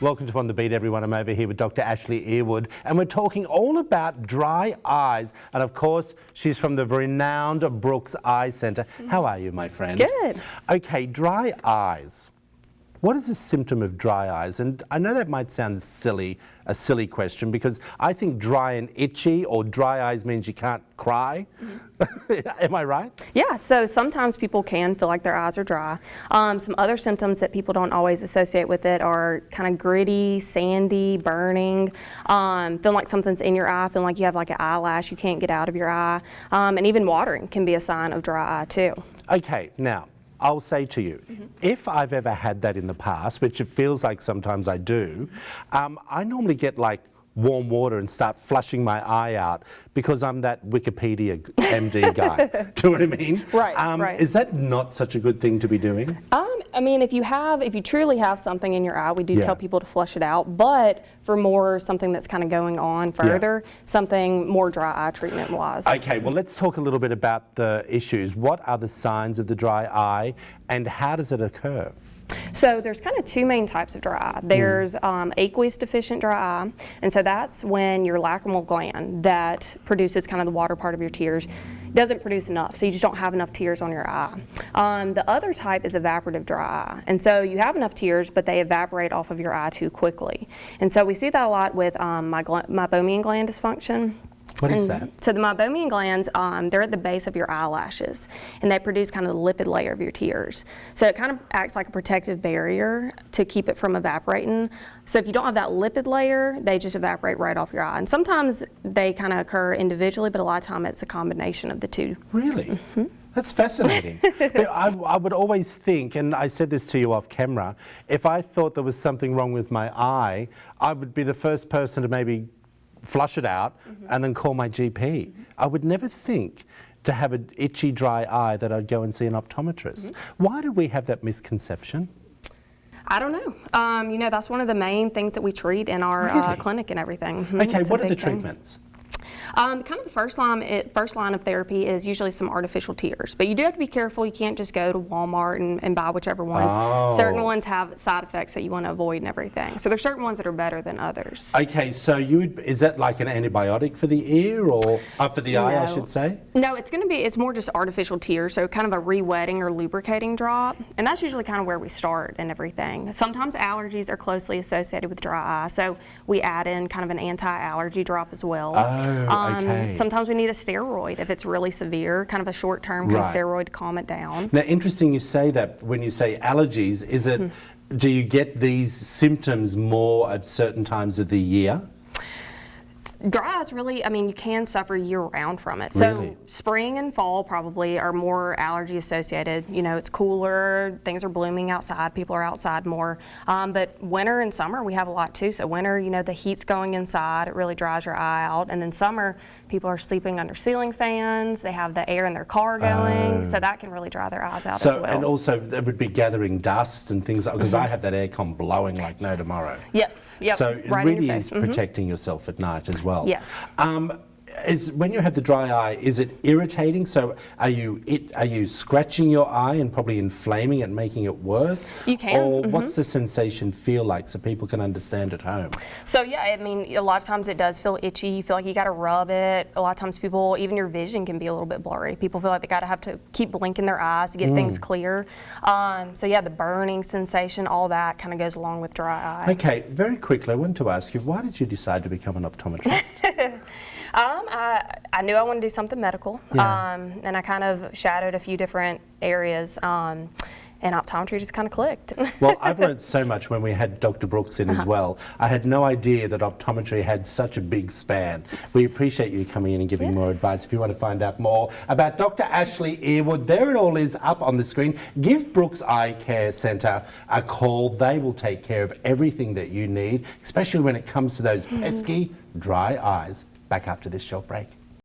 Welcome to On The Beat, everyone. I'm over here with Dr. Ashley Earwood, and we're talking all about dry eyes. And of course, she's from the renowned Brooks Eye Centre. How are you, my friend? Good. Okay, dry eyes. What is a symptom of dry eyes? And I know that might sound silly, a silly question, because I think dry and itchy or dry eyes means you can't cry. Am I right? Yeah, so sometimes people can feel like their eyes are dry. Some other symptoms that people don't always associate with it are kind of gritty, sandy, burning, feeling like something's in your eye, feeling like you have like an eyelash you can't get out of your eye, and even watering can be a sign of dry eye too. Okay, now, I'll say to you, if I've ever had that in the past, which it feels like sometimes I do, I normally get like warm water and start flushing my eye out because I'm that Wikipedia MD guy. Do you know what I mean? Right, right. Is that not such a good thing to be doing? I mean, if you truly have something in your eye, we do tell people to flush it out, but for more something that's kind of going on further, something more dry eye treatment wise. Okay, well, let's talk a little bit about the issues. What are the signs of the dry eye and how does it occur? So there's kind of two main types of dry eye. There's aqueous deficient dry eye, and so that's when your lacrimal gland that produces kind of the water part of your tears doesn't produce enough, so you just don't have enough tears on your eye. The other type is evaporative dry eye, and so you have enough tears, but they evaporate off of your eye too quickly. And so we see that a lot with meibomian gland dysfunction. What is that? So the meibomian glands, they're at the base of your eyelashes, and they produce kind of the lipid layer of your tears. So it kind of acts like a protective barrier to keep it from evaporating. So if you don't have that lipid layer, they just evaporate right off your eye. And sometimes they kind of occur individually, but a lot of time it's a combination of the two. Really? That's fascinating. But I would always think, and I said this to you off camera, if I thought there was something wrong with my eye, I would be the first person to maybe flush it out and then call my GP. I would never think to have an itchy, dry eye that I'd go and see an optometrist. Why do we have that misconception? I don't know. You know, that's one of the main things that we treat in our clinic and everything. Okay, what are the treatments? Kind of the first line of therapy is usually some artificial tears, but you do have to be careful. You can't just go to Walmart and buy whichever ones. Certain ones have side effects that you want to avoid and everything. So there's certain ones that are better than others. Okay, so is that like an antibiotic for the ear or for the eye, I should say? No, it's more just artificial tears, so kind of a re-wetting or lubricating drop, and that's usually kind of where we start and everything. Sometimes allergies are closely associated with dry eye, so we add in kind of an anti-allergy drop as well. Okay. Sometimes we need a steroid if it's really severe, kind of a short-term kind of steroid to calm it down. Now, interesting you say that when you say allergies. Is it, do you get these symptoms more at certain times of the year? Dry eyes really, I mean, you can suffer year-round from it. Really? So spring and fall probably are more allergy associated. You know, it's cooler, things are blooming outside, people are outside more. But winter and summer we have a lot too. So winter, you know, the heat's going inside, it really dries your eye out. And then summer, people are sleeping under ceiling fans, they have the air in their car going, so that can really dry their eyes out as well. And also it would be gathering dust and things like, because I have that aircon blowing like no tomorrow. Yes, yep. So it right really is protecting yourself at night as well. Yes. When you have the dry eye, is it irritating? So are you scratching your eye and probably inflaming it, making it worse? You can. Or what's the sensation feel like so people can understand at home? So yeah, I mean, a lot of times it does feel itchy. You feel like you got to rub it. A lot of times people, even your vision can be a little bit blurry. People feel like they got to have to keep blinking their eyes to get things clear. So yeah, the burning sensation, all that kind of goes along with dry eye. Okay, very quickly, I wanted to ask you, why did you decide to become an optometrist? I knew I wanted to do something medical, and I kind of shadowed a few different areas, and optometry just kind of clicked. Well, I've learned so much when we had Dr. Brooks in as well. I had no idea that optometry had such a big span. We appreciate you coming in and giving more advice. If you want to find out more about Dr. Ashley Earwood, there it all is up on the screen. Give Brooks Eye Care Centre a call. They will take care of everything that you need, especially when it comes to those pesky dry eyes. Back after this short break.